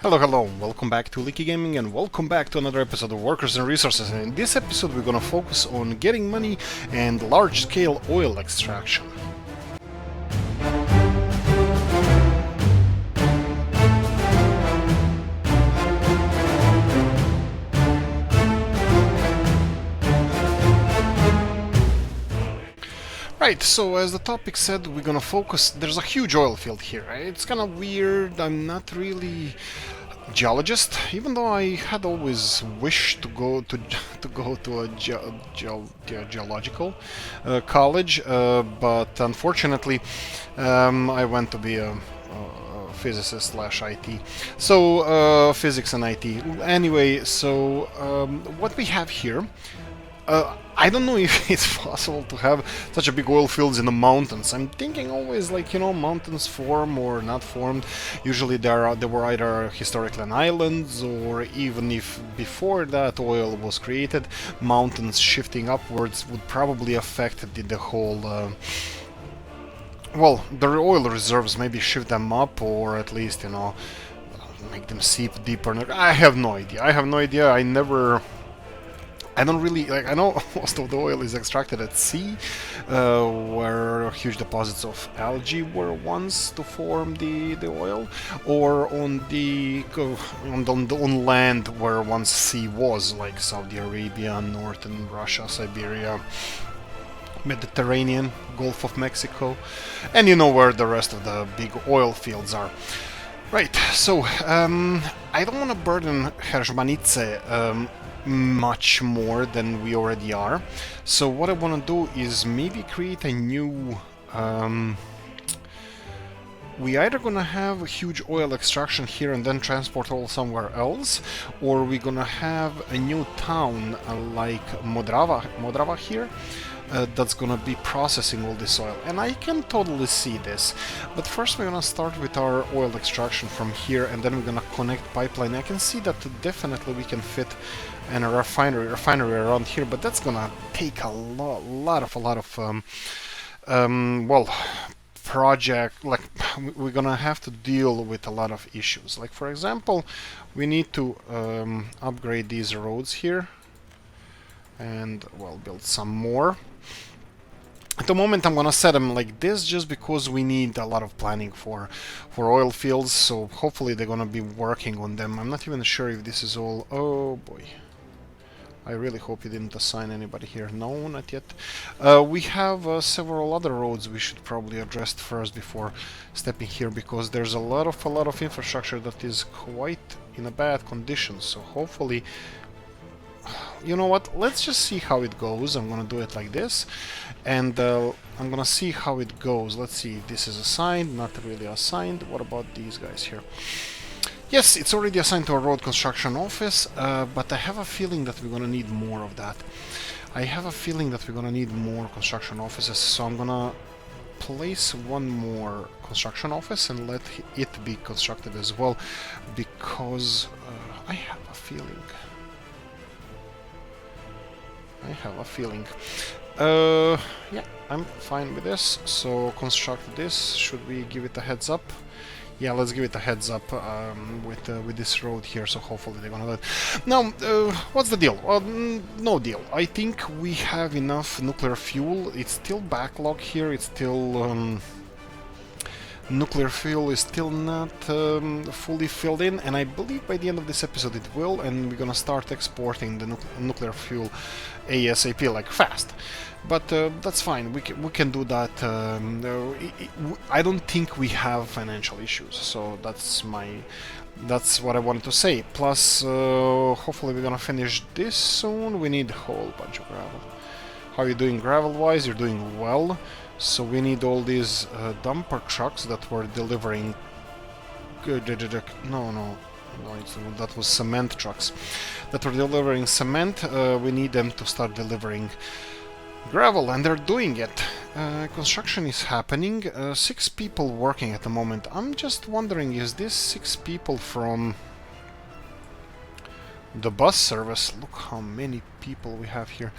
Hello, welcome back to Oolykee Gaming and welcome back to another episode of Workers and Resources. And in this episode we're gonna focus on getting money and large-scale oil extraction. Right, so as the topic said, we're gonna focus. There's a huge oil field here. Right? It's kind of weird. I'm not really geologist, even though I had always wished to go to a geological college, but unfortunately, I went to be a physicist slash IT. So physics and IT. Anyway, so what we have here. I don't know if it's possible to have such a big oil fields in the mountains. I'm thinking always like, mountains form or not formed. Usually they were either historically an islands, or even if before that oil was created, mountains shifting upwards would probably affect the whole well, the oil reserves, maybe shift them up, or at least, make them seep deeper. I have no idea. I don't really, I know most of the oil is extracted at sea, where huge deposits of algae were once to form the oil, or on land where once sea was, like Saudi Arabia, northern Russia, Siberia, Mediterranean, Gulf of Mexico, and you know where the rest of the big oil fields are. Right, so I don't want to burden Herzmanice much more than we already are. So what I want to do is maybe create a new... we either gonna have a huge oil extraction here and then transport oil somewhere else, or we're gonna have a new town like Modrava here, that's gonna be processing all this oil, and I can totally see this. But first we're gonna start with our oil extraction from here, and then we're gonna connect pipeline. I can see that definitely we can fit a refinery around here, but that's gonna take a lot of well, project, like we're gonna have to deal with a lot of issues. Like, for example, we need to upgrade these roads here and, well, build some more. At the moment I'm gonna set them like this just because we need a lot of planning for oil fields, so hopefully they're gonna be working on them. I'm not even sure if this is all... Oh boy, I really hope you didn't assign anybody here. No, not yet. We have several other roads we should probably address first before stepping here, because there's a lot of infrastructure that is quite in a bad condition. So hopefully, you know what? Let's just see how it goes. I'm gonna do it like this, and I'm gonna see how it goes. Let's see. This is assigned, not really assigned. What about these guys here? Yes, it's already assigned to a road construction office, but I have a feeling that we're gonna need more of that. I have a feeling that we're gonna need more construction offices, so I'm gonna place one more construction office and let it be constructed as well, because I have a feeling. Yeah, I'm fine with this. So construct this. Should we give it a heads up? Yeah, let's give it a heads up with this road here, so hopefully they're gonna let... Now, what's the deal? No deal. I think we have enough nuclear fuel. It's still backlog here. It's still... nuclear fuel is still not fully filled in, and I believe by the end of this episode it will, and we're gonna start exporting the nuclear fuel ASAP, like fast. But that's fine, we can do that. I don't think we have financial issues, so that's what I wanted to say. Plus, hopefully we're gonna finish this soon. We need a whole bunch of gravel. How are you doing gravel-wise? You're doing well. So we need all these dumper trucks that were delivering... No, that was cement trucks that were delivering cement. We need them to start delivering gravel, and they're doing it. Construction is happening. 6 people working at the moment. I'm just wondering, is this 6 people from the bus service? Look how many people we have here.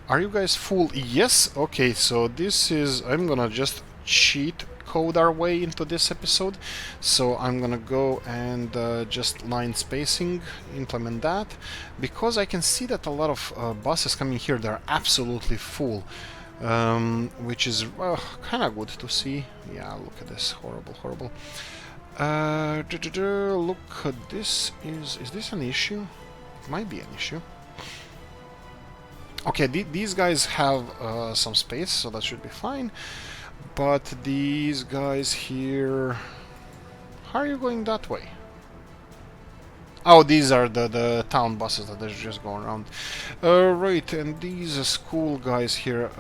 Are you guys full? Yes? Okay, so this is... I'm gonna just cheat code our way into this episode. So I'm gonna go and just line spacing, implement that, because I can see that a lot of buses coming here, they're absolutely full. Which is kind of good to see. Yeah, look at this, horrible, horrible. Look at this. Is this an issue? It might be an issue. Okay, these guys have some space, so that should be fine. But these guys here, how are you going that way? Oh, these are the town buses that are just going around. Right, and these school guys here,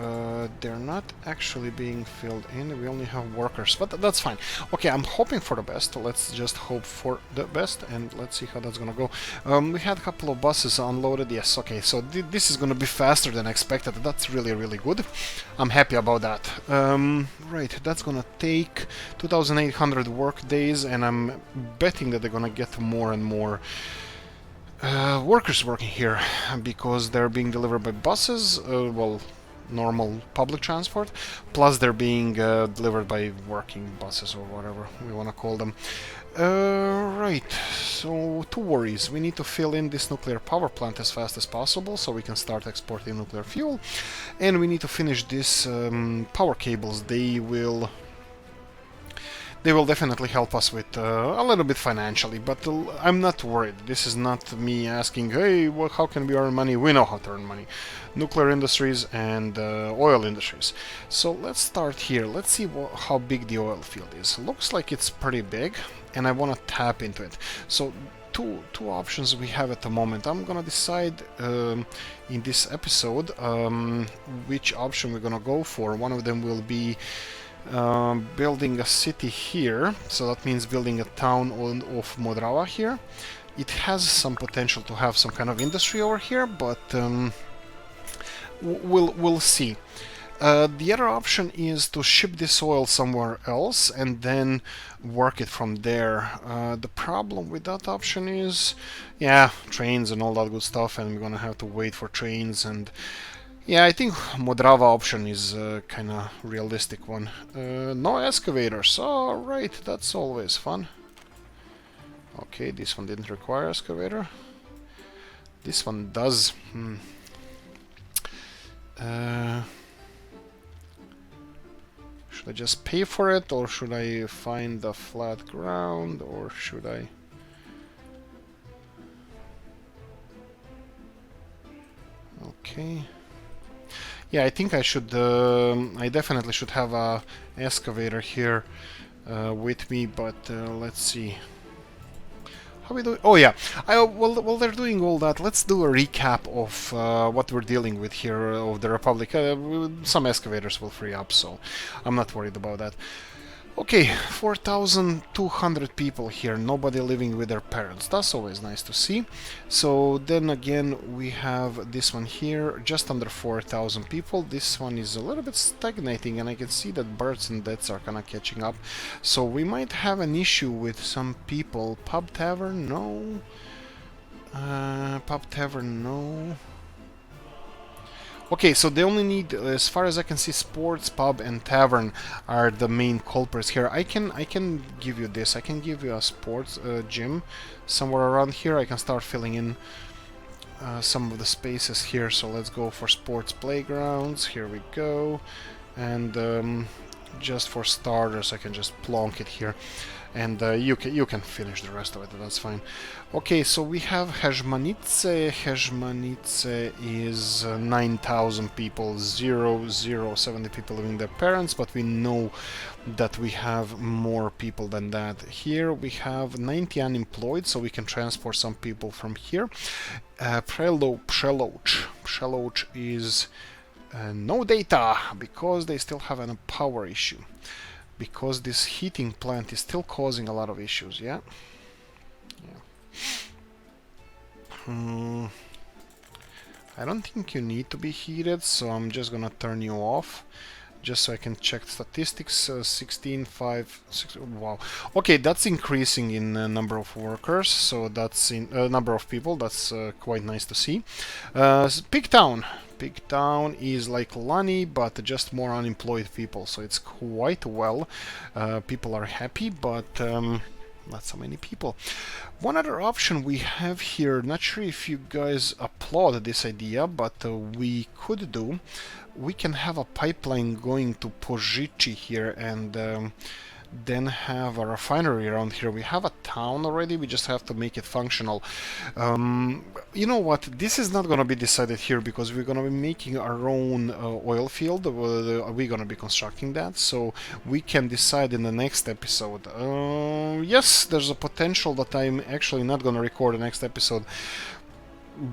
they're not actually being filled in. We only have workers, but that's fine. Okay, I'm hoping for the best. Let's just hope for the best, and let's see how that's gonna go. We had a couple of buses unloaded. Yes, okay, so this is gonna be faster than expected. That's really, really good. I'm happy about that. Right, that's gonna take 2,800 work days, and I'm betting that they're gonna get more and more workers working here, because they're being delivered by buses, well, normal public transport, plus they're being delivered by working buses, or whatever we want to call them. Right, so two worries. We need to fill in this nuclear power plant as fast as possible so we can start exporting nuclear fuel, and we need to finish these power cables. They will definitely help us with a little bit financially, but I'm not worried. This is not me asking, hey, well, how can we earn money? We know how to earn money. Nuclear industries and oil industries. So let's start here. Let's see how big the oil field is. Looks like it's pretty big, and I want to tap into it. So two options we have at the moment. I'm gonna decide in this episode which option we're gonna go for. One of them will be building a city here, so that means building a town of Modrava here. It has some potential to have some kind of industry over here, but we'll see. The other option is to ship this oil somewhere else and then work it from there. The problem with that option is, yeah, trains and all that good stuff, and we're gonna have to wait for trains. And yeah, I think Modrava option is kind of realistic one. No excavators. Oh, right, that's always fun. Okay, this one didn't require excavator. This one does. Should I just pay for it, or should I find the flat ground, or should I... Okay. Yeah, I think I should, I definitely should have a excavator here with me, but let's see. How we do? Oh yeah, while they're doing all that, let's do a recap of what we're dealing with here of the Republic. Some excavators will free up, so I'm not worried about that. Okay, 4,200 people here, nobody living with their parents. That's always nice to see. So then again, we have this one here, just under 4,000 people. This one is a little bit stagnating, and I can see that births and deaths are kind of catching up. So we might have an issue with some people. Pub tavern, no. Pub tavern, no. Okay, so they only need, as far as I can see, sports, pub, and tavern are the main culprits here. I can give you this. I can give you a sports gym somewhere around here. I can start filling in some of the spaces here. So let's go for sports playgrounds. Here we go. And just for starters, I can just plonk it here. And you can finish the rest of it, that's fine. Okay, so we have Hezhmanice. Hezhmanice is 9,000 people, 70 people living with their parents, but we know that we have more people than that. Here we have 90 unemployed, so we can transport some people from here. Psheloch is no data, because they still have a power issue. Because this heating plant is still causing a lot of issues, yeah? I don't think you need to be heated, so I'm just gonna turn you off, just so I can check statistics. 16, 5, 6, wow. Okay, that's increasing in number of workers, so that's in number of people. That's quite nice to see. Pig Town. big town is like Lani, but just more unemployed people, so it's quite well. People are happy, but not so many people. One other option we have here, not sure if you guys applaud this idea, but we could do, we can have a pipeline going to Požiči here, and then have a refinery around here. We have a town already, we just have to make it functional. You know what, this is not gonna be decided here because we're gonna be making our own oil field. We're gonna be constructing that, so we can decide in the next episode. Yes, there's a potential that I'm actually not gonna record the next episode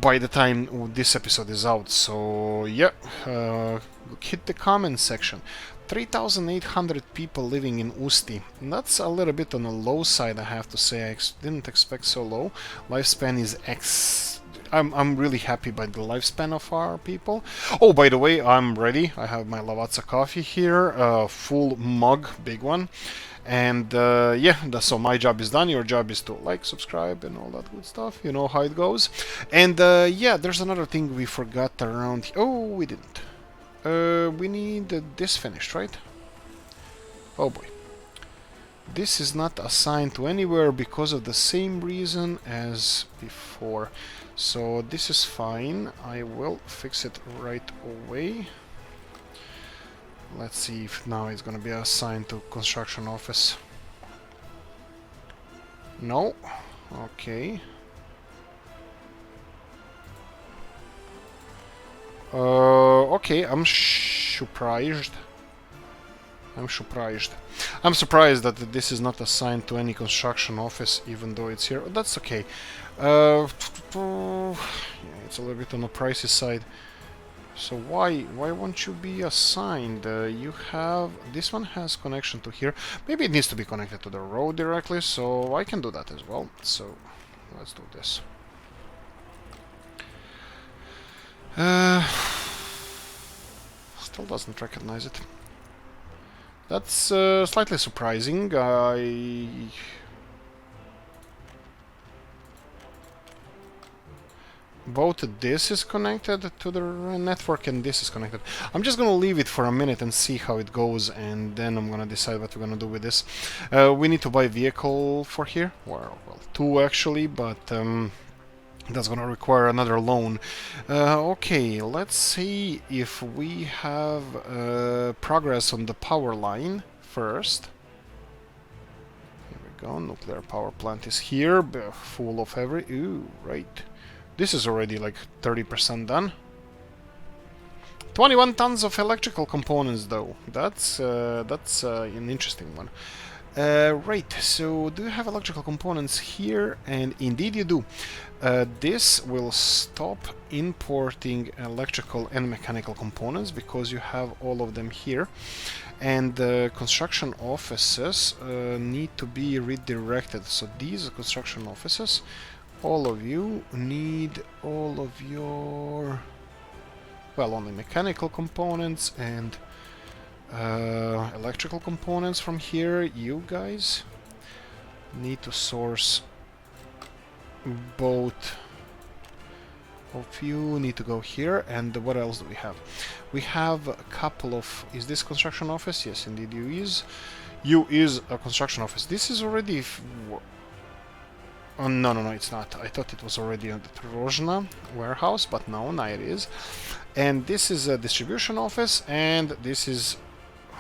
by the time this episode is out, so yeah, hit the comment section. 3,800 people living in Usti. That's a little bit on the low side, I have to say. I didn't expect so low. Lifespan is I'm really happy by the lifespan of our people. Oh, by the way, I'm ready. I have my Lavazza coffee here, full mug, big one. And yeah, so my job is done. Your job is to like, subscribe, and all that good stuff. You know how it goes. And yeah, there's another thing we forgot around. Oh, we didn't. We need this finished, right? Oh boy. This is not assigned to anywhere because of the same reason as before. So this is fine. I will fix it right away. Let's see if now it's gonna be assigned to construction office. No. Okay. Okay, I'm surprised. I'm surprised that this is not assigned to any construction office, even though it's here. That's okay. Yeah, it's a little bit on the pricey side. So why won't you be assigned? You have... this one has connection to here. Maybe it needs to be connected to the road directly, so I can do that as well. So let's do this. Still doesn't recognize it. That's slightly surprising. Both this is connected to the network and this is connected. I'm just gonna leave it for a minute and see how it goes, and then I'm gonna decide what we're gonna do with this. We need to buy a vehicle for here. Well, two actually, but that's gonna require another loan. Okay, let's see if we have progress on the power line first. Here we go, nuclear power plant is here, full of every... ooh, right. This is already like 30% done. 21 tons of electrical components though. That's an interesting one. Right, so do you have electrical components here? And indeed you do. This will stop importing electrical and mechanical components because you have all of them here. And the construction offices need to be redirected. So these are construction offices. All of you need all of your... well, only mechanical components and electrical components from here. You guys need to source both of you. Need to go here. And what else do we have? We have a couple of... is this construction office? Yes, indeed you is. You is a construction office. This is already... oh, no, it's not. I thought it was already on the Trojna warehouse, but no, now it is. And this is a distribution office, and this is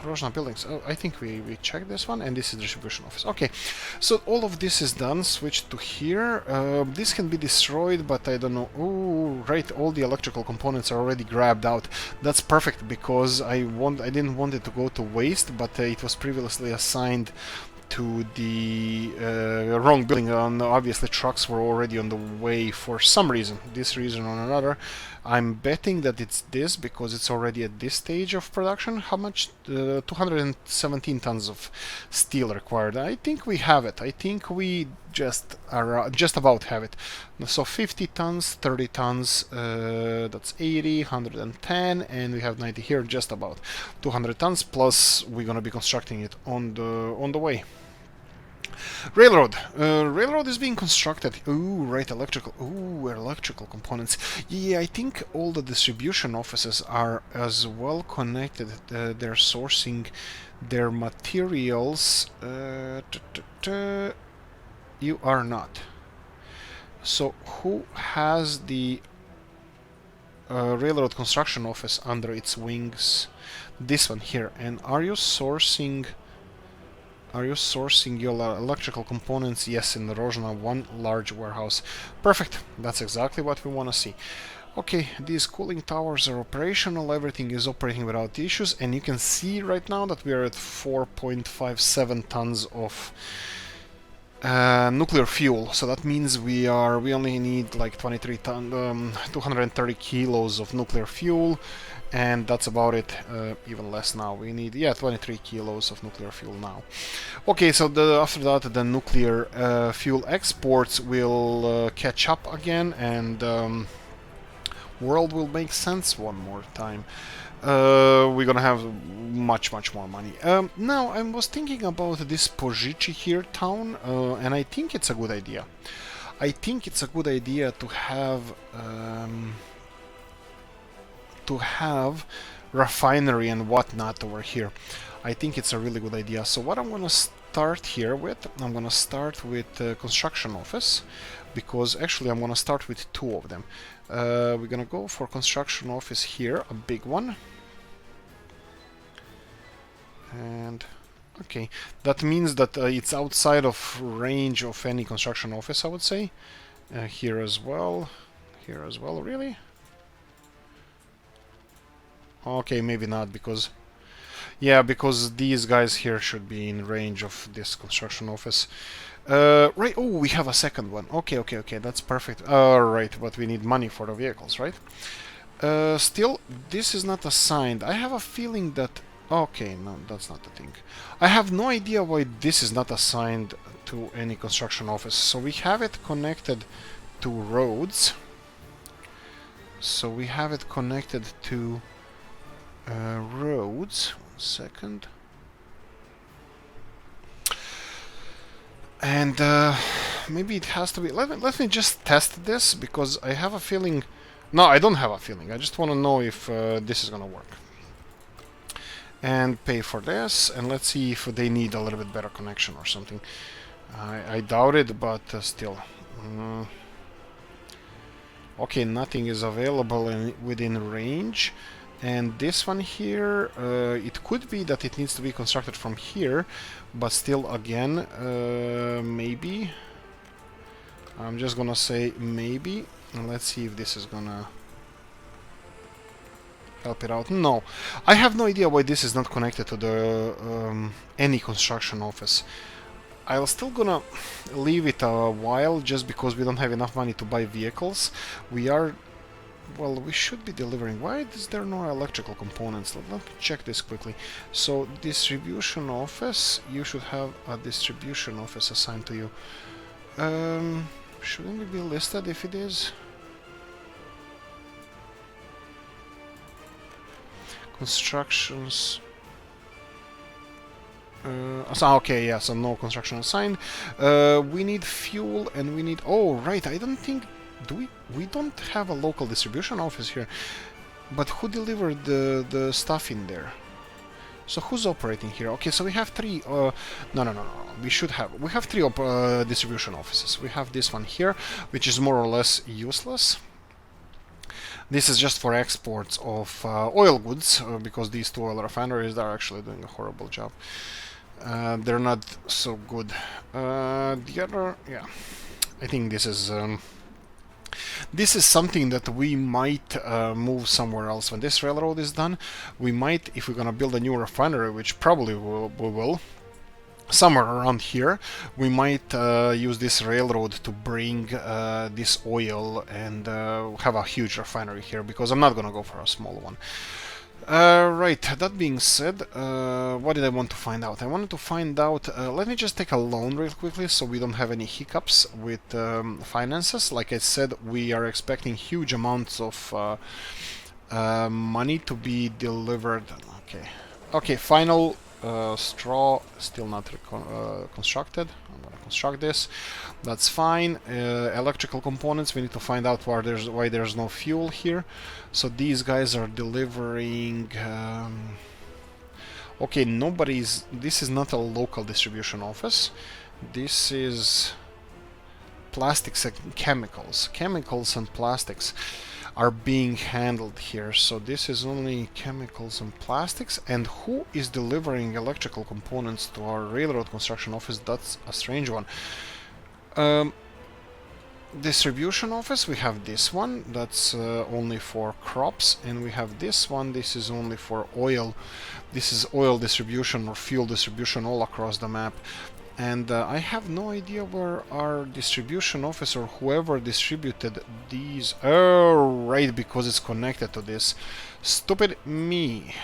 Trojna buildings. Oh, I think we checked this one, and this is distribution office. Okay, so all of this is done. Switch to here. This can be destroyed, but I don't know. Oh, right, all the electrical components are already grabbed out. That's perfect, because I didn't want it to go to waste, but it was previously assigned to the wrong building, and obviously trucks were already on the way for some reason, this reason or another. I'm betting that it's this because it's already at this stage of production. How much? 217 tons of steel required. I think we have it. I think we just about have it. So 50 tons, 30 tons, that's 80, 110, and we have 90 here, just about 200 tons, plus we're gonna be constructing it on the way. Railroad. Railroad is being constructed. Ooh, right, electrical. Ooh, electrical components. Yeah, I think all the distribution offices are as well connected. They're sourcing their materials. You are not. So who has the railroad construction office under its wings? This one here. And are you sourcing your electrical components? Yes, in the Rozhna, one large warehouse. Perfect. That's exactly what we want to see. Okay, these cooling towers are operational. Everything is operating without issues, and you can see right now that we are at 4.57 tons of nuclear fuel. So that means we only need like 230 kilos of nuclear fuel. And that's about it, even less now. We need, yeah, 23 kilos of nuclear fuel now. Okay, so after that, the nuclear fuel exports will catch up again, and world will make sense one more time. We're gonna have much more money. Now, I was thinking about this Pojichi here town, and I think it's a good idea. I think it's a good idea to have refinery and whatnot over here. I think it's a really good idea. So what I'm gonna start here with, I'm gonna start with construction office, because actually I'm gonna start with two of them. We're gonna go for construction office here, a big one. And okay, that means that it's outside of range of any construction office, I would say. Here as well, really? Okay, maybe not, because because these guys here should be in range of this construction office. Right, oh, we have a second one. Okay, that's perfect. Right, but we need money for the vehicles, right? Still, this is not assigned. I have a feeling that... Okay, no, that's not the thing. I have no idea why this is not assigned to any construction office. So we have it connected to roads. So we have it connected to roads. 1 second. And maybe it has to be... Let me just test this, because I have a feeling... No, I don't have a feeling. I just want to know if this is gonna work. And pay for this, and let's see if they need a little bit better connection or something. I doubt it, but still. Okay, nothing is available within range. And this one here, it could be that it needs to be constructed from here, but still, again, maybe. I'm just gonna say maybe, and let's see if this is gonna help it out. No, I have no idea why this is not connected to the any construction office. I'm still gonna leave it a while, just because we don't have enough money to buy vehicles. Well, we should be delivering. Why is there no electrical components? Let me check this quickly. So, distribution office, you should have a distribution office assigned to you. Shouldn't it be listed if it is? Constructions. Okay, yeah, so no construction assigned. We need fuel, and we need... Oh, right, I don't think... We don't have a local distribution office here. But who delivered the stuff in there? So who's operating here? Okay, so we have three... No. We have three distribution offices. We have this one here, which is more or less useless. This is just for exports of oil goods, because these two oil refineries are actually doing a horrible job. They're not so good. The other... Yeah. I think this is... This is something that we might move somewhere else. When this railroad is done, we might, if we're gonna build a new refinery, which probably we will, somewhere around here, we might use this railroad to bring this oil and have a huge refinery here, because I'm not gonna go for a small one. Right, that being said, what did I want to find out? I wanted to find out, let me just take a loan real quickly so we don't have any hiccups with finances. Like I said, we are expecting huge amounts of money to be delivered. Okay, final straw still not constructed. I'm gonna construct this. That's fine. Electrical components, we need to find out why there's no fuel here. So these guys are delivering... okay, this is not a local distribution office. This is plastics and chemicals. Chemicals and plastics are being handled here. So this is only chemicals and plastics. And who is delivering electrical components to our railroad construction office? That's a strange one. Distribution office, we have this one. That's only for crops. And we have this one. This is only for oil. This is oil distribution or fuel distribution all across the map. And I have no idea where our distribution office or whoever distributed these... Oh, right, because it's connected to this. Stupid me.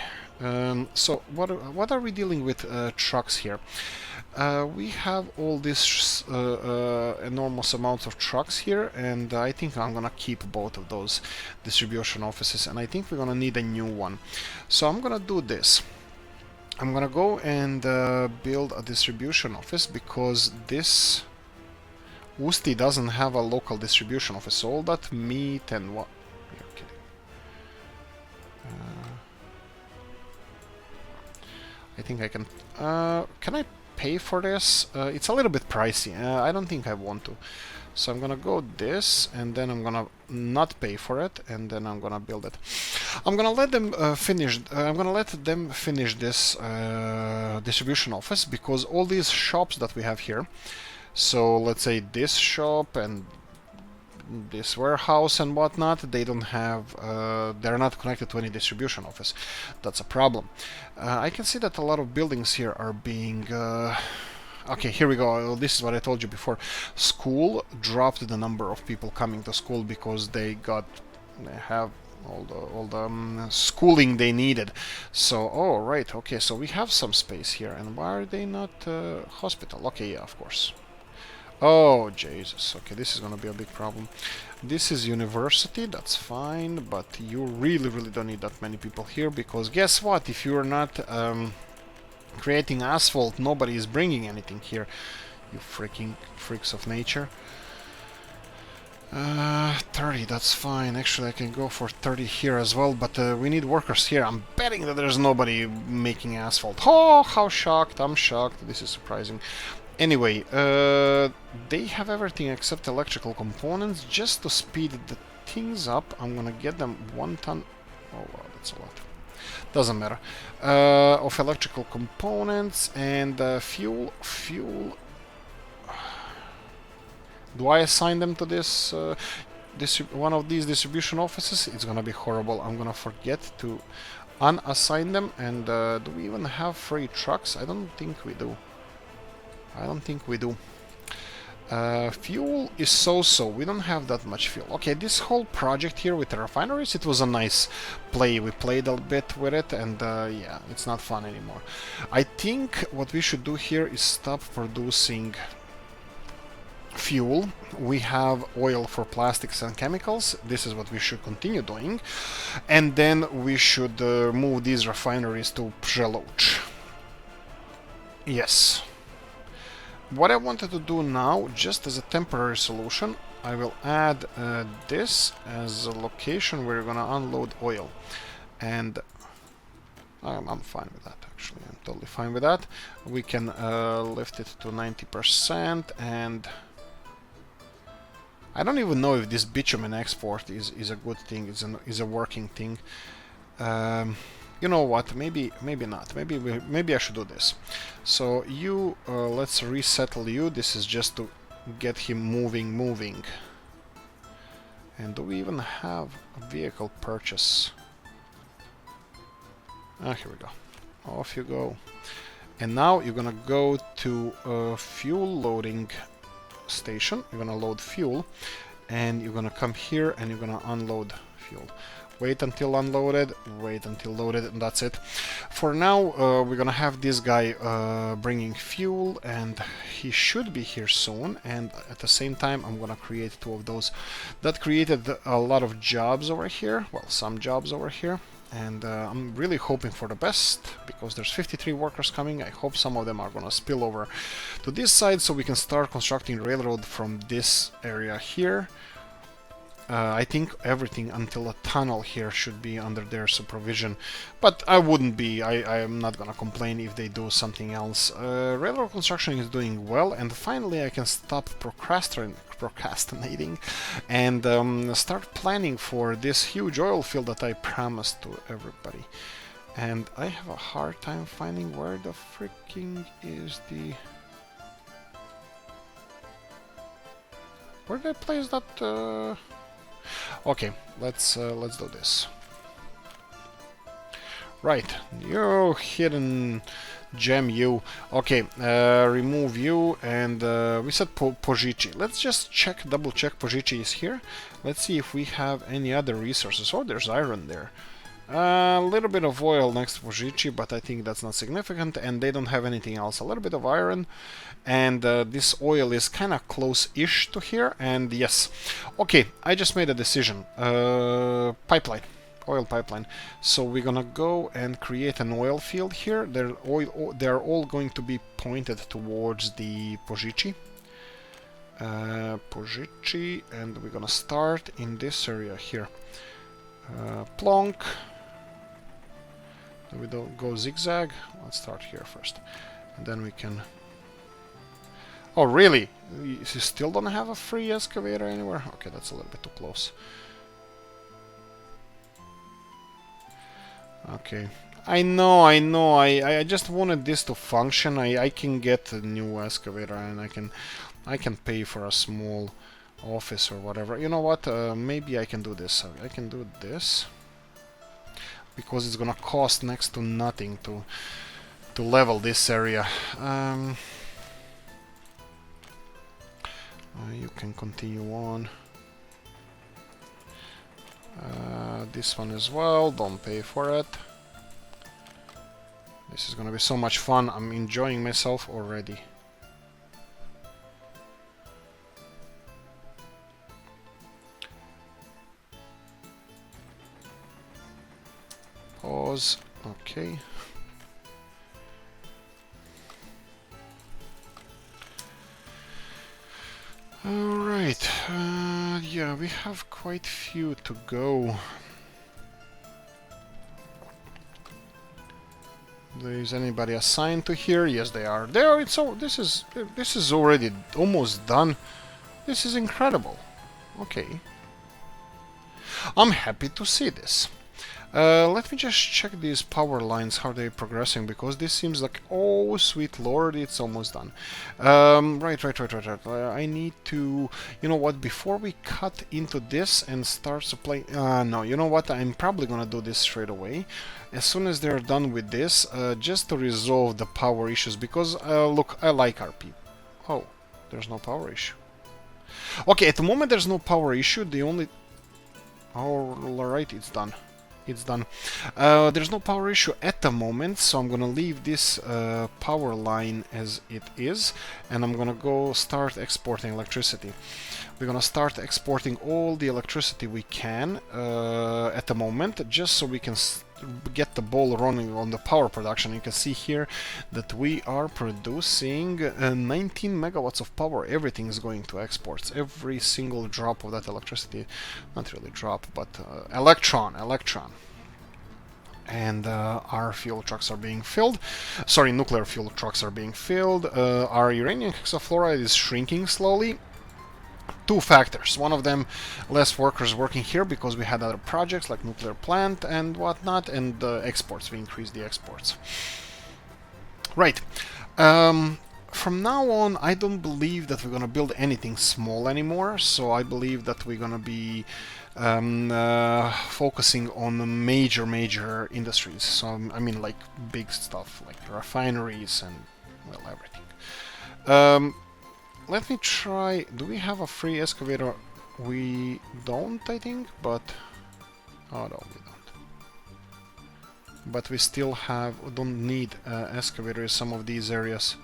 So what are we dealing with trucks here? We have all these enormous amounts of trucks here, and I think I'm gonna keep both of those distribution offices, and I think we're gonna need a new one. So I'm gonna do this. I'm gonna go and build a distribution office, because this Usti doesn't have a local distribution office. So all that meat and what... You're kidding. I think I can... can I pay for this? It's a little bit pricey. I don't think I want to. So I'm gonna go this, and then I'm gonna not pay for it, and then I'm gonna build it. I'm gonna let them finish. I'm gonna let them finish this distribution office, because all these shops that we have here. So let's say this shop and this warehouse and whatnot, they don't have. They're not connected to any distribution office. That's a problem. I can see that a lot of buildings here are being. Okay, here we go. This is what I told you before. School dropped the number of people coming to school because they have all the schooling they needed. So, oh right, okay. So we have some space here, and why are they not hospital? Okay, yeah, of course. Oh Jesus. Okay, this is gonna be a big problem. This is university. That's fine, but you really don't need that many people here, because guess what? If you're not creating asphalt, nobody is bringing anything here. You freaking freaks of nature. 30, that's fine. Actually, I can go for 30 here as well, but we need workers here. I'm betting that there's nobody making asphalt. Oh, how shocked. I'm shocked. This is surprising. Anyway, they have everything except electrical components. Just to speed the things up, I'm gonna get them 1 ton. Oh wow, that's a lot. Doesn't matter. Of electrical components and fuel. Do I assign them to this one of these distribution offices? It's gonna be horrible. I'm gonna forget to unassign them. And do we even have free trucks? I don't think we do. Fuel is so-so. We don't have that much fuel. Okay, this whole project here with the refineries, it was a nice play. We played a bit with it, and yeah, it's not fun anymore. I think what we should do here is stop producing fuel. We have oil for plastics and chemicals. This is what we should continue doing. And then we should move these refineries to Przeloch. Yes. What I wanted to do now, just as a temporary solution, I will add this as a location where you're gonna unload oil. And I'm fine with that, actually. I'm totally fine with that. We can lift it to 90%, and I don't even know if this bitumen export is a good thing, is a working thing. You know what? Maybe not. Maybe I should do this. So you, let's resettle you. This is just to get him moving. And do we even have a vehicle purchase? Ah, here we go. Off you go. And now you're gonna go to a fuel loading station. You're gonna load fuel, and you're gonna come here and you're gonna unload fuel. Wait until unloaded, wait until loaded, and that's it. For now, we're gonna have this guy bringing fuel, and he should be here soon. And at the same time, I'm gonna create 2 of those. That created a lot of jobs over here. Well, some jobs over here. And I'm really hoping for the best, because there's 53 workers coming. I hope some of them are gonna spill over to this side so we can start constructing railroad from this area here. I think everything until a tunnel here should be under their supervision, but I wouldn't be. I am not gonna complain if they do something else. Railroad construction is doing well, and finally I can stop procrastinating and start planning for this huge oil field that I promised to everybody. And I have a hard time finding where the freaking is the... Where did I place that? Okay, let's do this. Right, you hidden gem, you. Okay, remove you, and we said Pojichi. Let's just double check Pojichi is here. Let's see if we have any other resources. Oh, there's iron there. A little bit of oil next to Pojichi, but I think that's not significant, and they don't have anything else. A little bit of iron, and this oil is kind of close-ish to here, and yes. Okay, I just made a decision. Pipeline. Oil pipeline. So we're gonna go and create an oil field here. They're all going to be pointed towards the Pojichi. Pojichi, and we're gonna start in this area here. Plonk. We don't go zigzag. Let's start here first, and then we can... Oh, really? You still don't have a free excavator anywhere? Okay, that's a little bit too close. Okay. I know. I just wanted this to function. I can get a new excavator, and I can pay for a small office or whatever. You know what? Maybe I can do this. I can do this, because it's gonna cost next to nothing to level this area. You can continue on. This one as well, don't pay for it. This is gonna be so much fun. I'm enjoying myself already. Pause. Okay. Alright, yeah, we have quite few to go. Is anybody assigned to here? Yes, they are. They are. So this is already almost done. This is incredible. Okay, I'm happy to see this. Let me just check these power lines, how they're progressing, because this seems like, oh sweet lord, it's almost done. Right. I need to, you know what, before we cut into this and start supplying, no, you know what, I'm probably gonna do this straight away, as soon as they're done with this, just to resolve the power issues, because, look, I like RP. Oh, there's no power issue. Okay, at the moment there's no power issue, the only... Oh, alright, it's done. It's done. There's no power issue at the moment, so I'm gonna leave this power line as it is, and I'm gonna go start exporting electricity. We're gonna start exporting all the electricity we can at the moment, just so we can get the ball running on the power production. You can see here that we are producing 19 megawatts of power. Everything is going to exports. Every single drop of that electricity, not really drop, but electron. And our fuel trucks are being filled. Sorry, nuclear fuel trucks are being filled. Our uranium hexafluoride is shrinking slowly. Two factors. One of them, less workers working here because we had other projects like nuclear plant and whatnot, and exports. We increased the exports. Right. From now on, I don't believe that we're gonna build anything small anymore. So I believe that we're gonna be focusing on major industries. So I mean, like big stuff like refineries and, well, everything. Let me try... Do we have a free excavator? We don't, I think, but... Oh, no, we don't. But we still have... don't need excavators in some of these areas.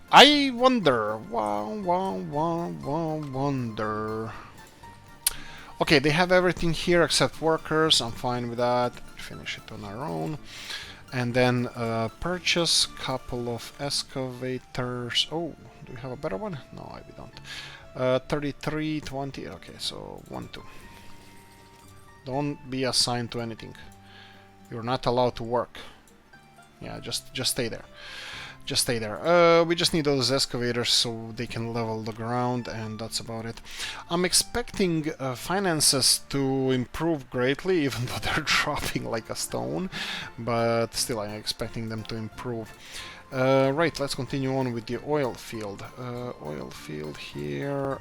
I wonder... wonder... Okay, they have everything here except workers. I'm fine with that. Finish it on our own. And then purchase couple of excavators. Oh, do we have a better one? No, we don't. 33, 20. Okay, so 1, 2. Don't be assigned to anything. You're not allowed to work. Yeah, just stay there. Just stay there. We just need those excavators so they can level the ground, and that's about it. I'm expecting finances to improve greatly, even though they're dropping like a stone, but still I'm expecting them to improve. Right, let's continue on with the oil field. Oil field here.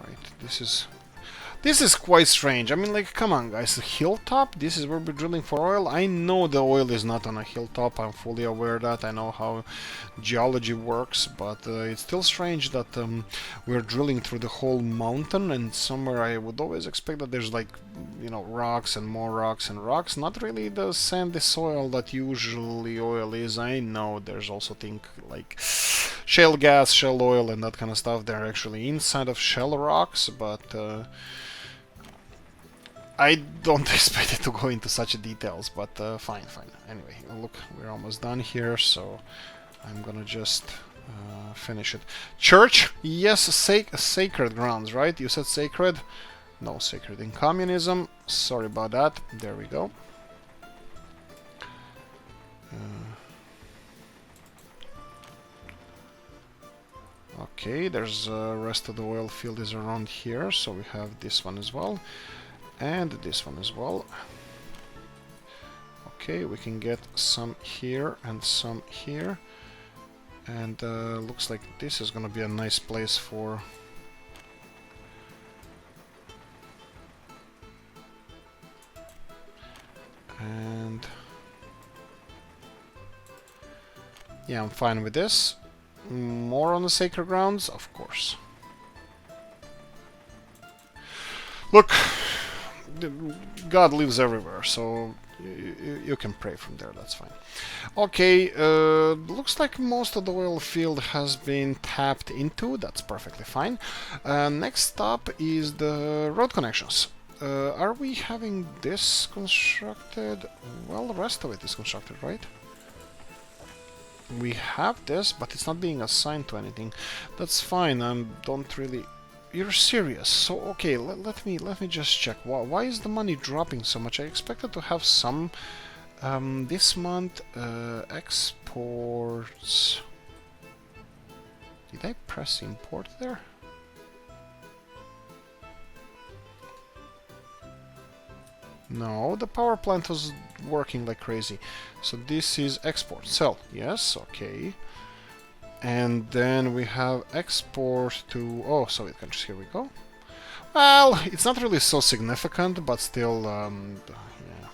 Right, this is quite strange. I mean, like, come on, guys. A hilltop? This is where we're drilling for oil? I know the oil is not on a hilltop. I'm fully aware of that. I know how geology works, but it's still strange that we're drilling through the whole mountain, and somewhere I would always expect that there's, like, you know, rocks and more rocks and rocks. Not really the sandy soil that usually oil is. I know there's also things like shale gas, shale oil, and that kind of stuff. They're actually inside of shale rocks, but I don't expect it to go into such details, but fine. Anyway, look, we're almost done here, so I'm gonna just finish it. Church? Yes, sacred grounds, right? You said sacred? No sacred in communism. Sorry about that. There we go. Okay, there's rest of the oil field is around here, so we have this one as well. And this one as well. Okay, we can get some here and some here. And looks like this is gonna be a nice place for... And... yeah, I'm fine with this. More on the sacred grounds? Of course. Look! God lives everywhere, so you can pray from there, that's fine. Okay, looks like most of the oil field has been tapped into, that's perfectly fine. Next up is the road connections. Are we having this constructed? Well, the rest of it is constructed, right? We have this, but it's not being assigned to anything. That's fine, I don't really... You're serious? So okay, let me just check. Why is the money dropping so much? I expected to have some this month. Exports. Did I press import there? No, the power plant was working like crazy. So this is export. Sell. Yes. Okay. And then we have export to... oh, Soviet countries, here we go. Well, it's not really so significant, but still, yeah.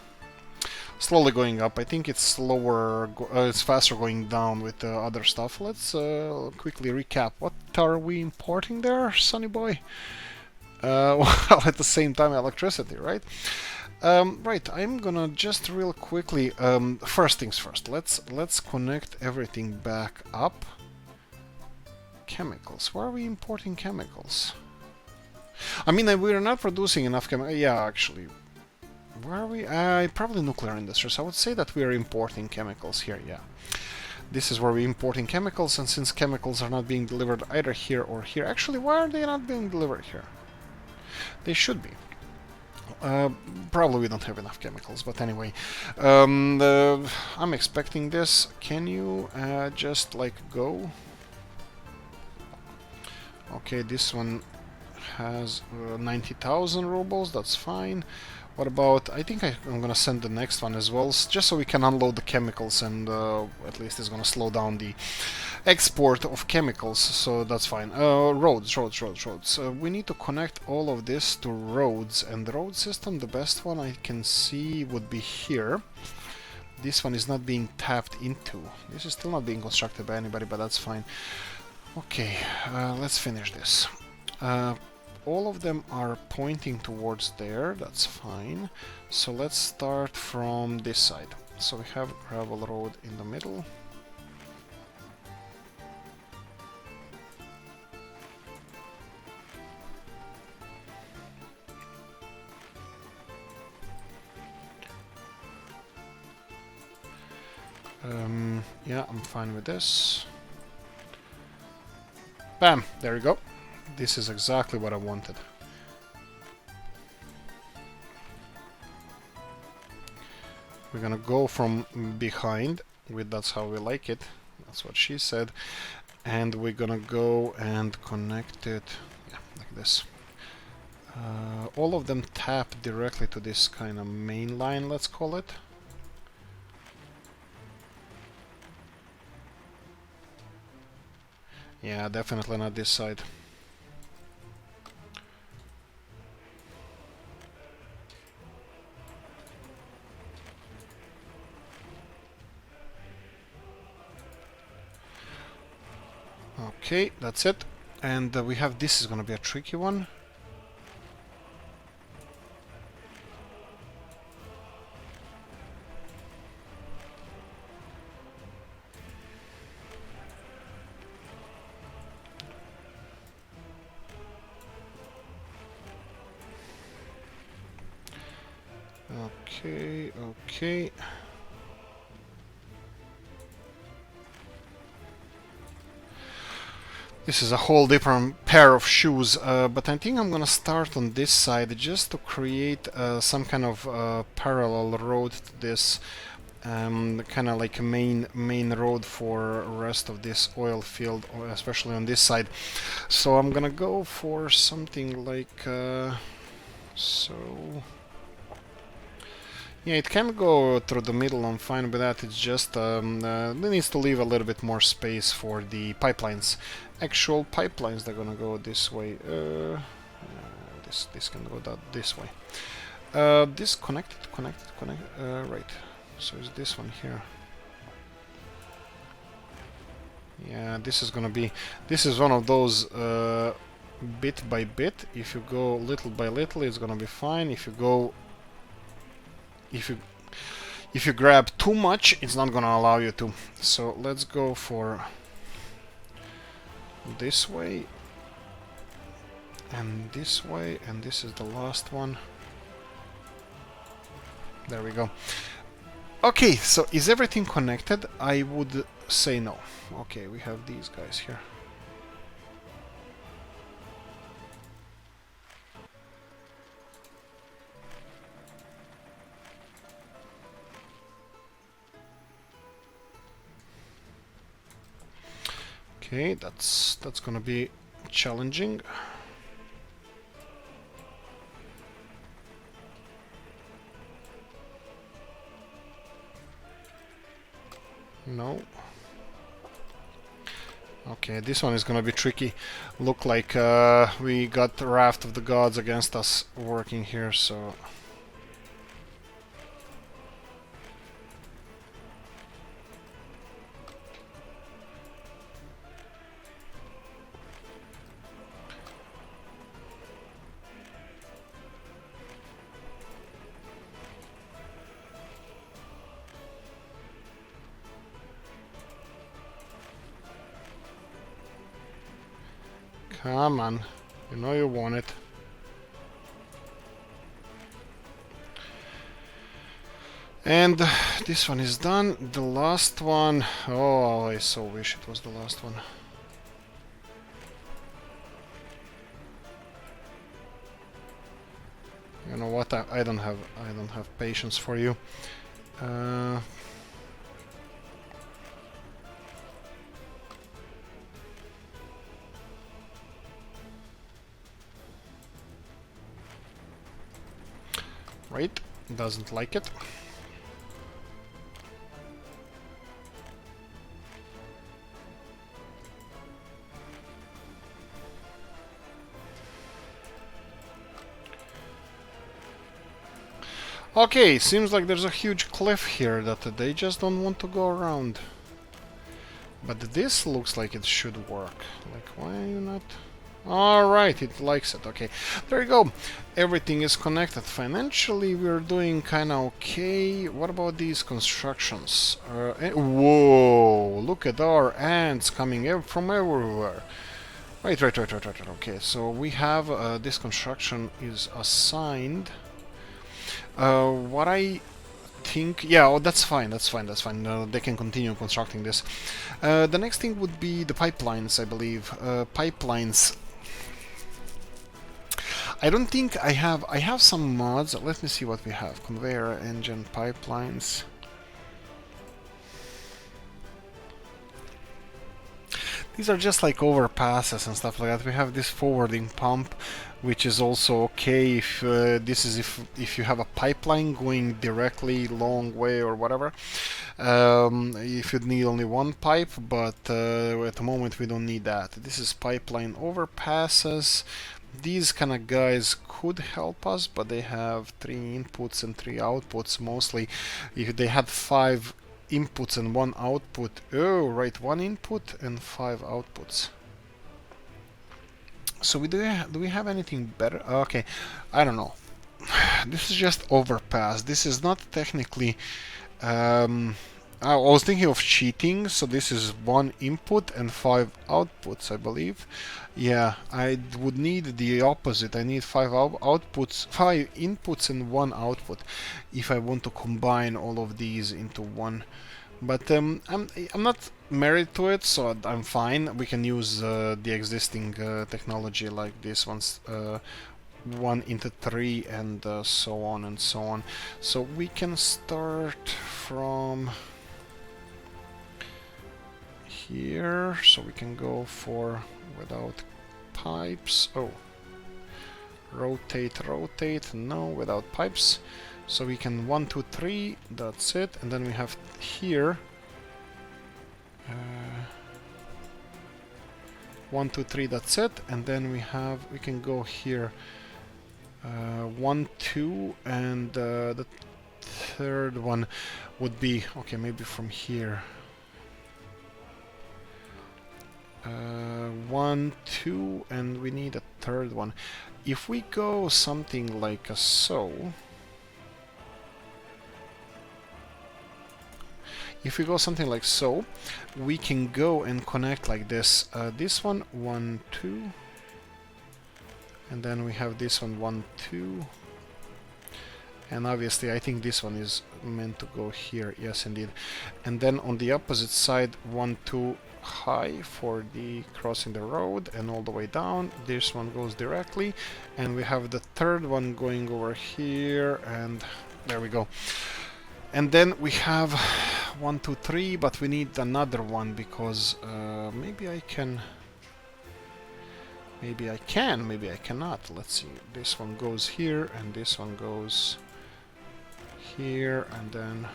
Slowly going up. I think it's slower, it's faster going down with the other stuff. Let's quickly recap. What are we importing there, sonny boy? Well, at the same time, electricity, right? Right, I'm gonna just real quickly... first things first, let's connect everything back up. Chemicals. Where are we importing chemicals? I mean, we're not producing enough chemicals. Yeah, actually. Where are we? Probably nuclear industries. I would say that we are importing chemicals here, yeah. This is where we're importing chemicals, and since chemicals are not being delivered either here or here... Actually, why are they not being delivered here? They should be. Probably we don't have enough chemicals, but anyway. I'm expecting this. Can you just, like, go... Okay, this one has 90,000 rubles, that's fine. What about... I think I'm gonna send the next one as well, just so we can unload the chemicals, and at least it's gonna slow down the export of chemicals, so that's fine. Roads. We need to connect all of this to roads, and the road system, the best one I can see would be here. This one is not being tapped into. This is still not being constructed by anybody, but that's fine. Okay, let's finish this. All of them are pointing towards there, that's fine. So let's start from this side. So we have gravel road in the middle. Yeah, I'm fine with this. Bam! There we go. This is exactly what I wanted. We're gonna go from behind, that's how we like it. That's what she said. And we're gonna go and connect it, yeah, like this. All of them tap directly to this kind of main line, let's call it. Yeah, definitely not this side. Okay, that's it. And we have this is gonna be a tricky one. Okay, okay. This is a whole different pair of shoes, but I think I'm gonna start on this side just to create some kind of parallel road to this, kind of like a main road for rest of this oil field, especially on this side. So I'm gonna go for something like so. Yeah, it can go through the middle, I'm fine with that. It's just it needs to leave a little bit more space for the pipelines. Actual pipelines, they're gonna go this way. This can go this way. This connected. Right. So is this one here? Yeah, this is gonna be. This is one of those bit by bit. If you go little by little, it's gonna be fine. If you go if you grab too much, it's not gonna allow you to. So let's go for this way and this way, and this is the last one. There we go. Okay, so is everything connected? I would say no. Okay, we have these guys here. Okay, that's gonna be challenging. No. Okay, this one is gonna be tricky. Look like we got the Raft of the Gods against us working here, so... Come on, you know you want it. And this one is done. The last one... Oh, I so wish it was the last one. You know what? I don't have patience for you. Right, doesn't like it. Okay, seems like there's a huge cliff here that they just don't want to go around. But this looks like it should work. Like, why are you not... Alright, it likes it. Okay, there you go. Everything is connected. Financially, we're doing kind of okay. What about these constructions? Whoa, look at our ants coming from everywhere. Right. Okay, so we have this construction is assigned. What I think... Yeah, oh, that's fine, that's fine, that's fine. They can continue constructing this. The next thing would be the pipelines, I believe. Pipelines. I don't think I have... I have some mods. Let me see what we have. Conveyor, engine, pipelines. These are just like overpasses and stuff like that. We have this forwarding pump, which is also okay if if you have a pipeline going directly long way or whatever. If you need only one pipe, but at the moment we don't need that. This is pipeline overpasses. These kind of guys could help us, but they have 3 inputs and 3 outputs mostly. If they had 5 inputs and 1 output. Oh, right, 1 input and 5 outputs. So do we have anything better? Okay, I don't know. This is just overpass. This is not technically... I was thinking of cheating, so this is 1 input and 5 outputs, I believe. Yeah, I would need the opposite. I need 5 outputs, 5 inputs and 1 output if I want to combine all of these into one. But I'm not married to it, so I'm fine. We can use the existing technology like this one's 1 into 3 and so on and so on. So we can start from here, so we can go for without pipes. Oh, rotate, rotate. No, without pipes. So we can 1, 2, 3. That's it. And then we have here 1, 2, 3. That's it. And then we can go here 1, 2, and the third one would be okay. Maybe from here. 1, 2, and we need a third one. If we go something like so, we can go and connect like this. This one, 1, 2, and then we have this one, 1, 2, and obviously I think this one is meant to go here. Yes, indeed. And then on the opposite side, 1, 2. High for the crossing the road, and all the way down. This one goes directly, and we have the third one going over here, and there we go. And then we have 1, 2, 3, but we need another one because maybe I can, maybe I cannot. Let's see. This one goes here, and this one goes here, and then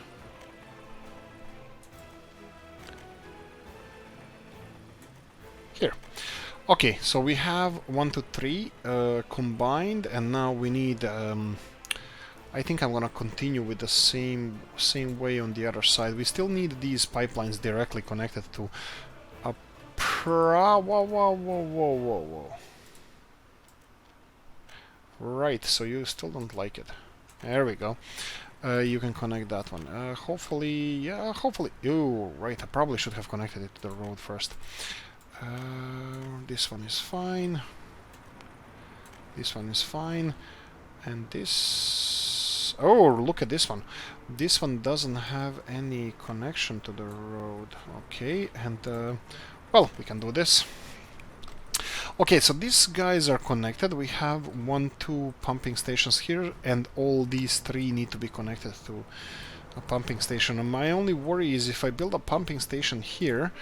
here. Okay, so we have 1, 2, 3 combined, and now we need. I think I'm gonna continue with the same way on the other side. We still need these pipelines directly connected to a whoa. Right, so you still don't like it. There we go. You can connect that one. Hopefully, yeah, hopefully. Oh, right, I probably should have connected it to the road first. This one is fine. This one is fine. And this... Oh, look at this one. This one doesn't have any connection to the road. Okay, and... well, we can do this. Okay, so these guys are connected. We have 1, 2 pumping stations here, and all these 3 need to be connected to a pumping station. And my only worry is if I build a pumping station here,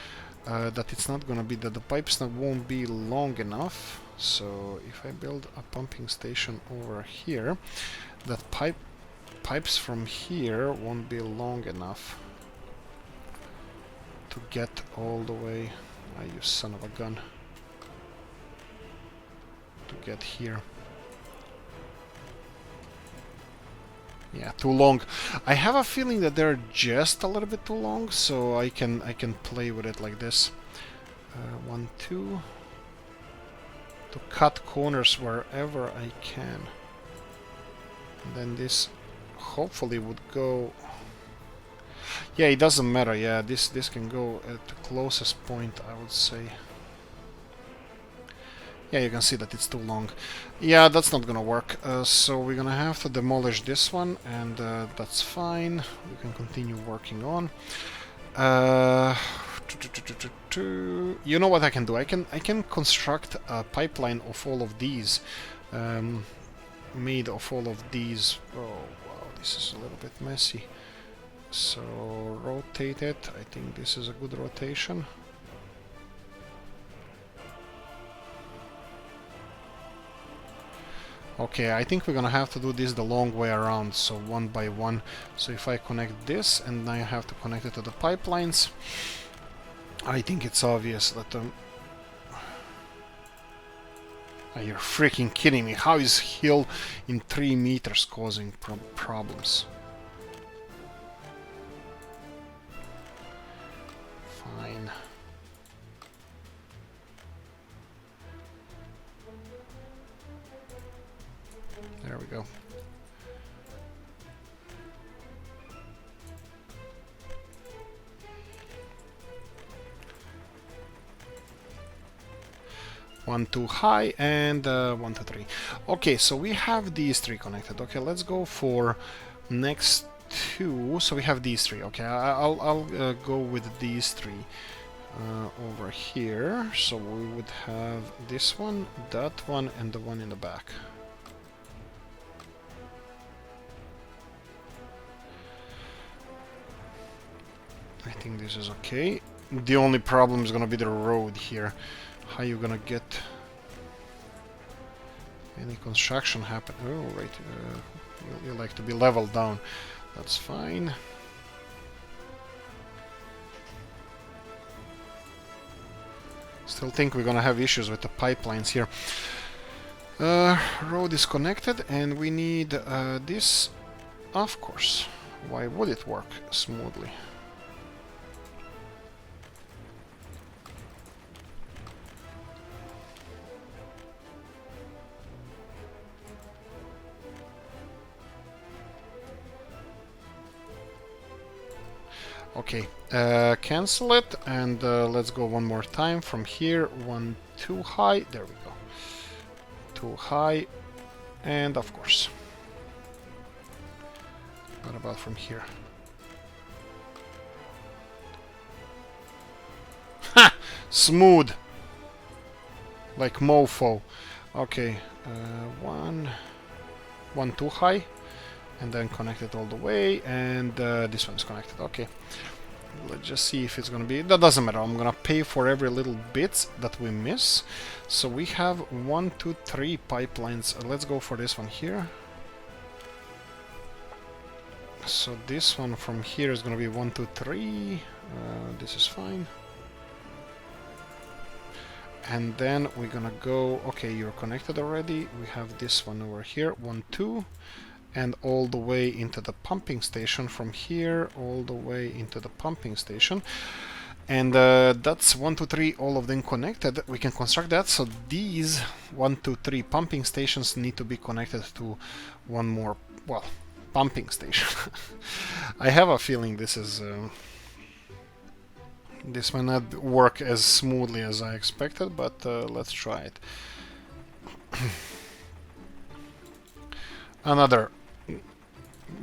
that it's not gonna be, that the pipes won't be long enough. So if I build a pumping station over here, that pipes from here won't be long enough to get all the way. You son of a gun. To get here. Yeah, too long. I have a feeling that they're just a little bit too long, so I can play with it like this. 1, 2. To cut corners wherever I can. And then this hopefully would go... Yeah, it doesn't matter. Yeah, this can go at the closest point, I would say. Yeah, you can see that it's too long. Yeah, that's not gonna work. So we're gonna have to demolish this one, and that's fine. We can continue working on. You know what I can do? I can construct a pipeline of all of these, made of all of these. Oh wow, this is a little bit messy. So rotate it. I think this is a good rotation. Okay, I think we're gonna have to do this the long way around, so one by one. So if I connect this and now I have to connect it to the pipelines, I think it's obvious that you're freaking kidding me. How is hill in 3 meters causing problems? Fine. There we go. One too high and 1 2 3. Okay, so we have these 3 connected. Okay, let's go for next 2. So we have these 3. Okay, I'll go with these 3 over here. So we would have this one, that one, and the one in the back. I think this is okay. The only problem is gonna be the road here. How you gonna get any construction happen? Oh, right. You like to be leveled down. That's fine. Still think we're gonna have issues with the pipelines here. Road is connected, and we need this. Of course. Why would it work smoothly? Okay, cancel it, and let's go one more time from here. 1 too high, there we go. Too high, and of course. What about from here? Ha! Smooth! Like mofo. Okay, 1 too high. And then connect it all the way, and this one's connected. Okay, let's just see if it's gonna be. That doesn't matter. I'm gonna pay for every little bit that we miss. So we have 1 2 3 pipelines. Let's go for this one here. So this one from here is gonna be 1 2 3. This is fine. And then we're gonna go. Okay, you're connected already. We have this one over here. 1 2. And all the way into the pumping station from here, all the way into the pumping station. And that's 1 2 3, all of them connected. We can construct that. So these 1 2 3 pumping stations need to be connected to one more, well, pumping station. I have a feeling this is this might not work as smoothly as I expected, but let's try it. Another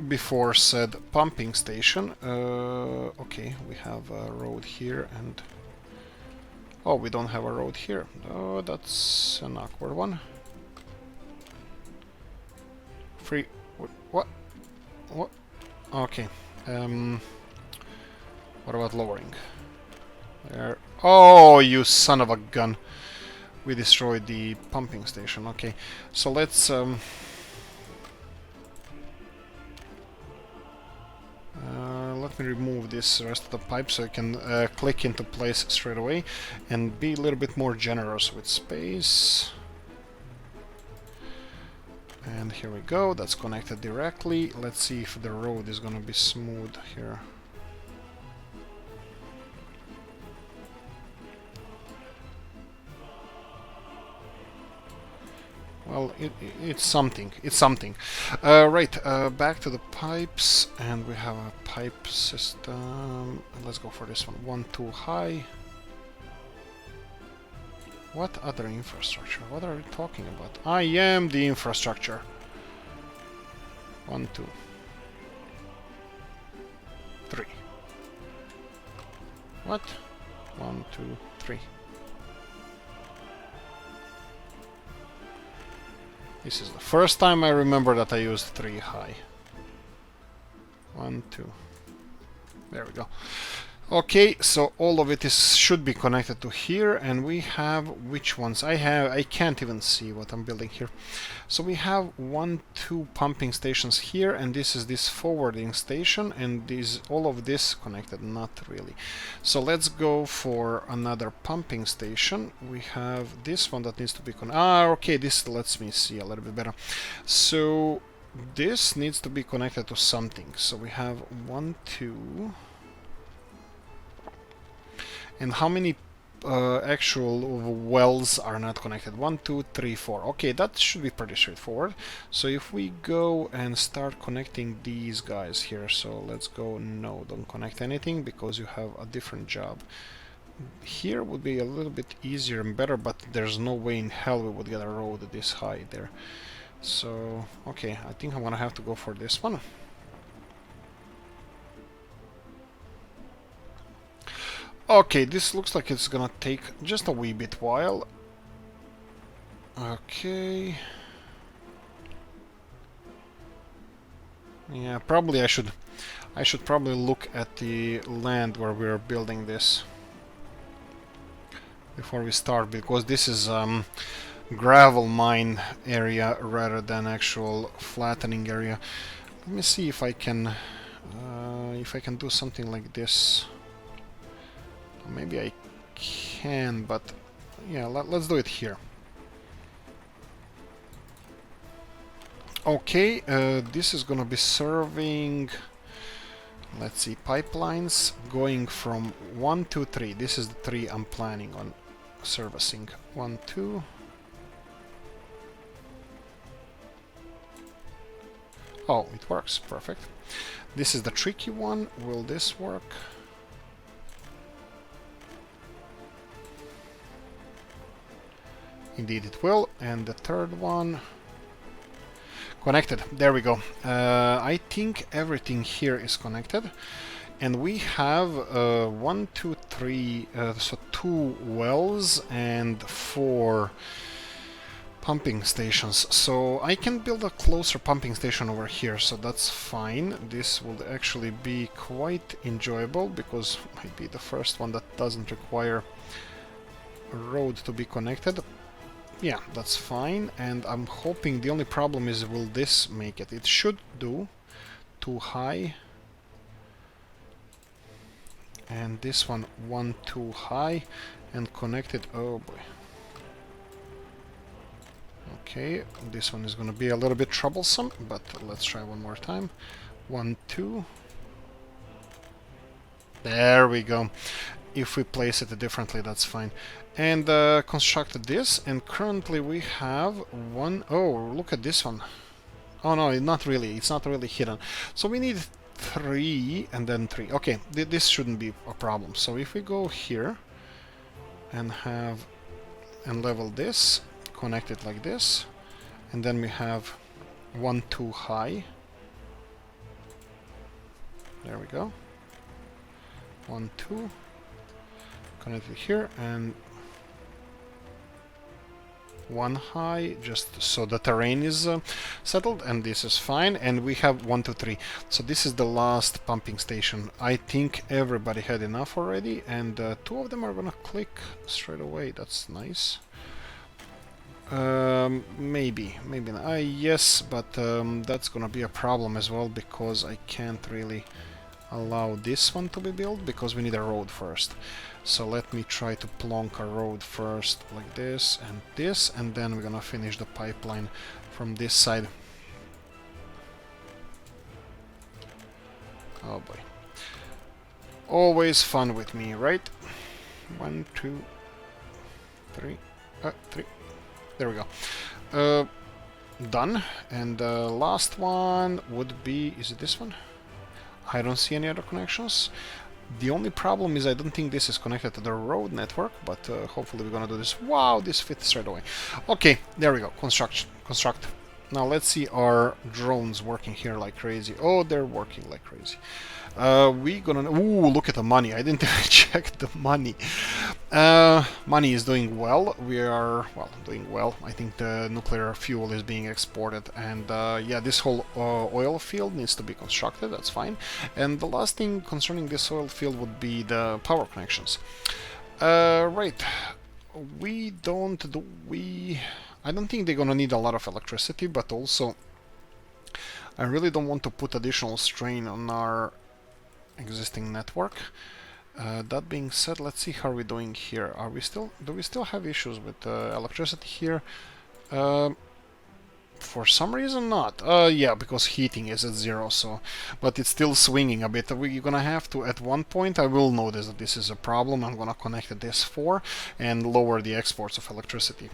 before said pumping station. Okay, we have a road here, and oh, we don't have a road here. Oh, that's an awkward one. Free. What? What? Okay. What about lowering? There. Oh, you son of a gun! We destroyed the pumping station. Okay, so let's let me remove this rest of the pipe so I can click into place straight away and be a little bit more generous with space. And here we go, that's connected directly. Let's see if the road is gonna be smooth here. Well, it's something. It's something. Right, back to the pipes, and we have a pipe system. Let's go for this one. 1 too high. What other infrastructure? What are you talking about? I am the infrastructure. 1, 2, 3. What? 1, 2, 3. This is the first time I remember that I used 3 high. 1, 2. There we go. Okay, so all of it should be connected to here, and we have which ones? I can't even see what I'm building here. So we have 1, 2 pumping stations here, and this is this forwarding station, and all of this connected, not really. So let's go for another pumping station. We have this one that needs to be connected. Okay, this lets me see a little bit better. So this needs to be connected to something. So we have 1, 2. And how many actual wells are not connected? 1, 2, 3, 4. Okay, that should be pretty straightforward. So if we go and start connecting these guys here, so let's go, no, don't connect anything because you have a different job. Here would be a little bit easier and better, but there's no way in hell we would get a road this high there. So, okay, I think I'm gonna have to go for this one. Okay, this looks like it's gonna take just a wee bit while. Okay. Yeah, probably I should probably look at the land where we're building this before we start, because this is gravel mine area rather than actual flattening area. Let me see if I can do something like this. Maybe I can, but yeah, let's do it here. Okay, this is gonna be serving, let's see, pipelines going from 1, 2, 3. This is the 3 I'm planning on servicing. 1, 2. Oh, it works, perfect. This is the tricky one. Will this work? Indeed it will. And the third one, connected. There we go. I think everything here is connected, and we have 1, 2, 3, so 2 wells and 4 pumping stations. So I can build a closer pumping station over here, so that's fine. This will actually be quite enjoyable because it might be the first one that doesn't require a road to be connected. Yeah, that's fine, and I'm hoping the only problem is, will this make it? It should do. Too high. And this one, 1 too high, and connected. Oh boy. Okay, this one is gonna be a little bit troublesome, but let's try one more time. 1, 2. There we go. If we place it differently, that's fine. And constructed this, and currently we have 1. Oh, look at this one. Oh no, not really. It's not really hidden. So we need 3 and then 3. Okay, this shouldn't be a problem. So if we go here and level this, connect it like this, and then we have 1 too high. There we go. 1, 2. Connect it here, and 1 high, just so the terrain is settled, and this is fine, and we have 1, 2, 3. So this is the last pumping station. I think everybody had enough already, and 2 of them are gonna click straight away. That's nice. Maybe not. Yes, but that's gonna be a problem as well, because I can't really allow this one to be built because we need a road first. So let me try to plonk a road first, like this, and then we're gonna finish the pipeline from this side. Oh boy. Always fun with me, right? 1, 2, 3, 3. There we go. Done. And the last one would be, is it this one? I don't see any other connections. The only problem is I don't think this is connected to the road network, but hopefully we're gonna do this. Wow, this fits straight away. Okay, there we go. Construct. Now let's see our drones working here like crazy. Oh, they're working like crazy. We gonna... Ooh, look at the money. I didn't even check the money. Money is doing well. We are, well, doing well. I think the nuclear fuel is being exported. And yeah, this whole oil field needs to be constructed. That's fine. And the last thing concerning this oil field would be the power connections. Right. We don't do... I don't think they're gonna need a lot of electricity, but also I really don't want to put additional strain on our existing network. That being said, let's see how we're doing here. Are we still... Do we still have issues with electricity here? For some reason not. Yeah, because heating is at 0, so... But it's still swinging a bit. We're gonna have to, at one point, I will notice that this is a problem. I'm gonna connect this 4 and lower the exports of electricity.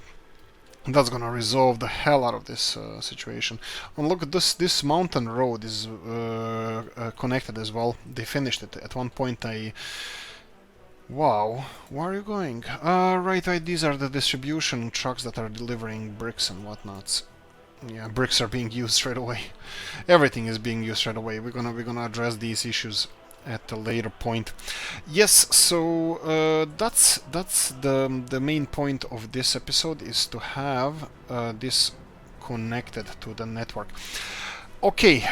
That's gonna resolve the hell out of this situation. And look at this mountain road is connected as well. They finished it. At one point Wow, where are you going? Right, these are the distribution trucks that are delivering bricks and whatnots. Yeah, bricks are being used straight away. Everything is being used straight away. We're gonna address these issues at a later point. Yes, so that's the main point of this episode, is to have this connected to the network. Okay,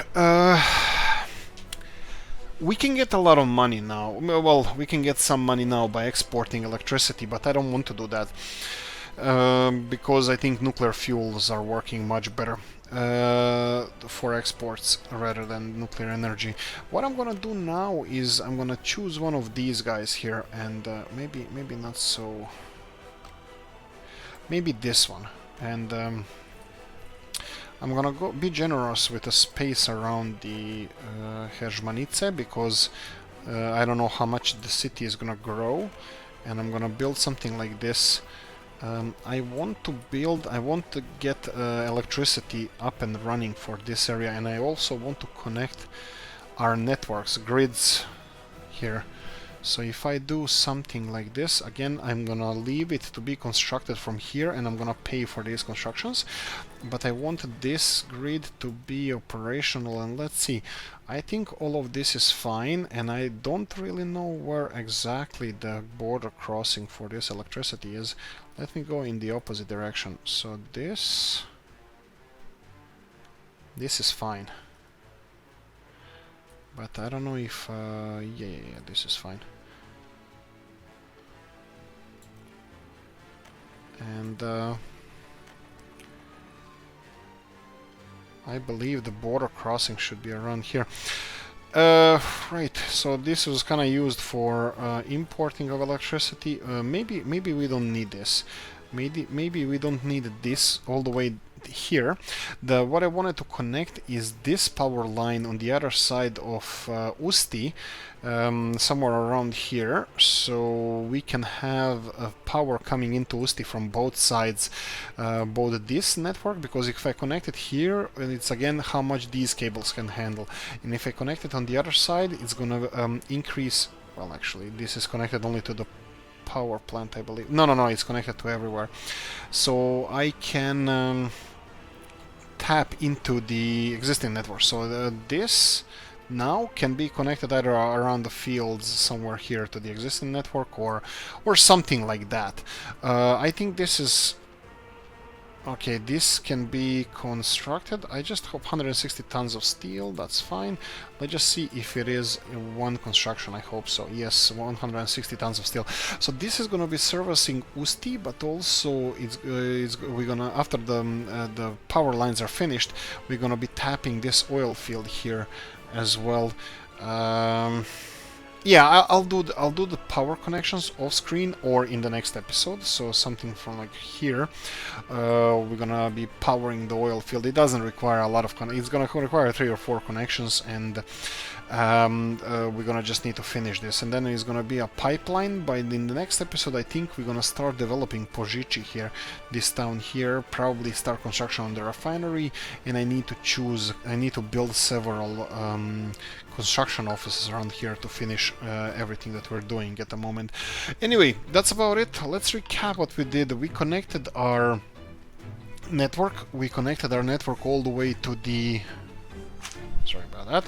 we can get a lot of money now. Well, we can get some money now by exporting electricity, but I don't want to do that. Because I think nuclear fuels are working much better for exports rather than nuclear energy. What I'm gonna do now is I'm gonna choose one of these guys here, and maybe not so... Maybe this one. And I'm gonna be generous with the space around the Herzmanice, because I don't know how much the city is gonna grow, and I'm gonna build something like this. I want to get electricity up and running for this area, and I also want to connect our networks, grids here. So if I do something like this, again, I'm gonna leave it to be constructed from here, and I'm gonna pay for these constructions. But I want this grid to be operational, and let's see. I think all of this is fine, and I don't really know where exactly the border crossing for this electricity is. Let me go in the opposite direction. So this is fine. But I don't know if... yeah, this is fine. And I believe the border crossing should be around here. Right, so this was kind of used for importing of electricity. Maybe we don't need this. Maybe we don't need this all the way here. What I wanted to connect is this power line on the other side of Usti, somewhere around here, so we can have power coming into Usti from both sides, both this network, because if I connect it here, it's again how much these cables can handle, and if I connect it on the other side, it's gonna increase. Well, actually, this is connected only to the power plant, I believe. No, it's connected to everywhere, so I can tap into the existing network. So this now can be connected either around the fields somewhere here to the existing network, or something like that. I think this is okay. This can be constructed. I just hope 160 tons of steel. That's fine. Let's just see if it is one construction. I hope so. Yes, 160 tons of steel. So this is going to be servicing Usti, but also we're gonna, after the power lines are finished, we're gonna be tapping this oil field here as well. Yeah, I'll do the power connections off screen or in the next episode. So something from like here, we're gonna be powering the oil field. It doesn't require a lot of it's gonna require 3 or 4 connections, and We're gonna just need to finish this, and then it's gonna be a pipeline. But in the next episode, I think we're gonna start developing Pojici here, this town here, probably start construction on the refinery, and I need to build several construction offices around here to finish everything that we're doing at the moment. Anyway, that's about it. Let's recap what we did. We connected our network. We connected our network all the way to the... Sorry about that.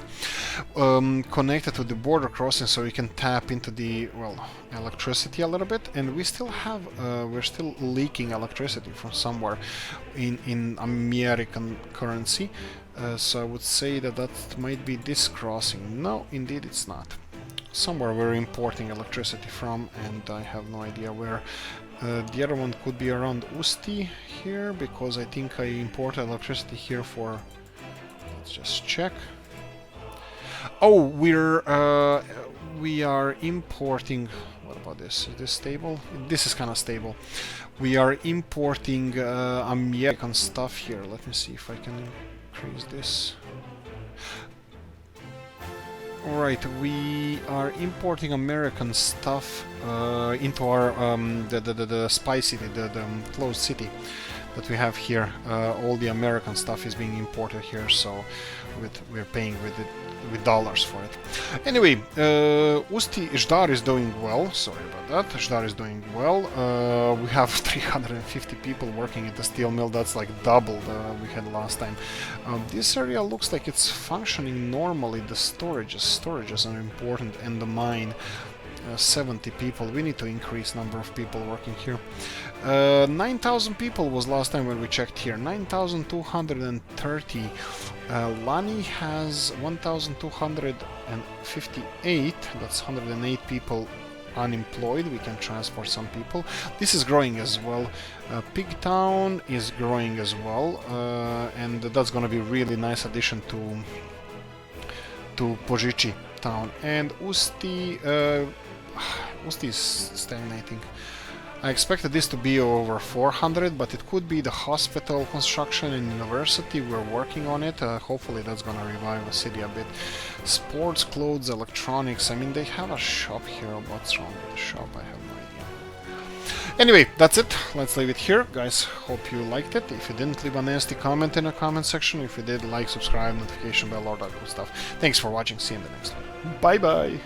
Connected to the border crossing, so we can tap into the, well, electricity a little bit, and we still have we're still leaking electricity from somewhere in American currency. So I would say that might be this crossing. No, indeed it's not. Somewhere we're importing electricity from, and I have no idea where. The other one could be around Usti here, because I think I imported electricity here for... Let's just check. Oh, we are importing... What about this? Is this stable? This is kind of stable. We are importing American stuff here. Let me see if I can increase this. Alright, we are importing American stuff into our the spy city, the closed city that we have here. All the American stuff is being imported here, so we're paying with dollars for it. Anyway, Usti Ijdar is doing well. Sorry about that. Ijdar is doing well. We have 350 people working at the steel mill. That's like double we had last time. This area looks like it's functioning normally. The storages are important, and the mine. 70 people. We need to increase number of people working here. 9,000 people was last time when we checked here. 9,230. Lani has 1,258. That's 108 people unemployed. We can transport some people. This is growing as well. Pigtown is growing as well, and that's gonna be really nice addition to Pojici town. And Usti is stagnating. I expected this to be over 400, but it could be the hospital construction and university. We're working on it. Hopefully that's gonna revive the city a bit. Sports, clothes, electronics. I mean, they have a shop here. What's wrong with the shop? I have no idea. Anyway, that's it. Let's leave it here. Guys, hope you liked it. If you didn't, leave a nasty comment in the comment section. If you did, like, subscribe, notification bell, all that good stuff. Thanks for watching. See you in the next one. Bye-bye.